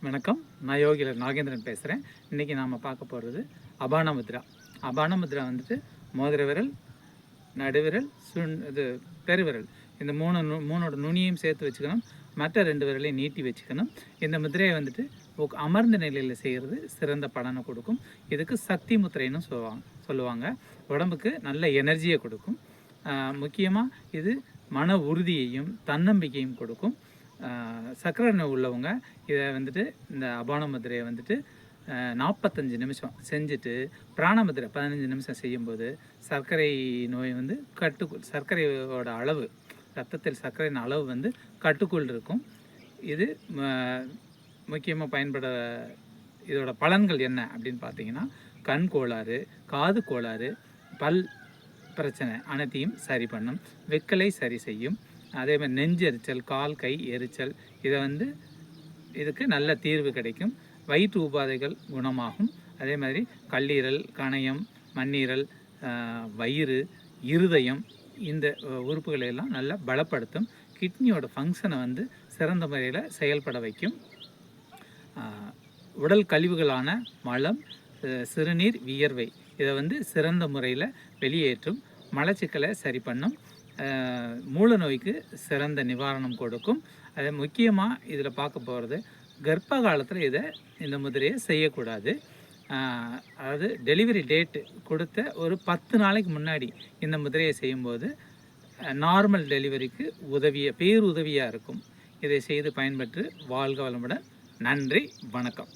வணக்கம். நான் யோகிலர் நாகேந்திரன் பேசுகிறேன். இன்றைக்கி நாம் பார்க்க போகிறது அபான முத்ரா. அபான முத்ரா வந்துட்டு மோதிர விரல், நடுவிரல், இது பெருவிரல், இந்த மூணோட நுனியையும் சேர்த்து வச்சுக்கணும். மற்ற 2 விரலையும் நீட்டி வச்சுக்கணும். இந்த முத்திரையை வந்துட்டு அமர்ந்த நிலையில் செய்கிறது சிறந்த பலனை கொடுக்கும். இதுக்கு சக்தி முத்திரைன்னு சொல்லுவாங்க. உடம்புக்கு நல்ல எனர்ஜியை கொடுக்கும். முக்கியமாக இது மன உறுதியையும் தன்னம்பிக்கையும் கொடுக்கும். சர்க்கரை நோய் உள்ளவங்க இதை வந்துட்டு இந்த அபான முத்திரையை வந்துட்டு 45 நிமிஷம் செஞ்சுட்டு பிராண முத்திரை 15 நிமிஷம் செய்யும்போது சர்க்கரை நோய் வந்து சர்க்கரையோட அளவு, ரத்தத்தில் சர்க்கரையின் அளவு வந்து கட்டுக்குள் இருக்கும். இது முக்கியமாக இதோட பலன்கள் என்ன அப்படின்னு பார்த்தீங்கன்னா, கண் கோளாறு, காது கோளாறு, பல் பிரச்சனை அனைத்தையும் சரி பண்ணும். வெக்கலை சரி செய்யும். அதே மாதிரி நெஞ்செரிச்சல், கால் கை எரிச்சல், இதுக்கு நல்ல தீர்வு கிடைக்கும். வயிற்று உபாதைகள் குணமாகும். அதே மாதிரி கல்லீரல், கணையம், மண்ணீரல், வயிறு, இருதயம், இந்த உறுப்புகளை எல்லாம் நல்லா பலப்படுத்தும். கிட்னியோட ஃபங்க்ஷனை சிறந்த முறையில் செயல்பட வைக்கும். உடல் கழிவுகளான மலம், சிறுநீர், வியர்வை இதை சிறந்த முறையில் வெளியேற்றும். மலச்சிக்கலை சரி பண்ணும். மூல நோய்க்கு சிறந்த நிவாரணம் கொடுக்கும். அதை முக்கியமாக இதில் பார்க்க போகிறது, கர்ப்ப காலத்தில் இந்த முதிரையை செய்யக்கூடாது. அதாவது டெலிவரி டேட்டு கொடுத்த ஒரு 10 நாளைக்கு முன்னாடி இந்த முதிரையை செய்யும்போது நார்மல் டெலிவரிக்கு பேருதவியாக இருக்கும். இதை செய்து பயன்பெற்று வாழ்க வளமுடன். நன்றி, வணக்கம்.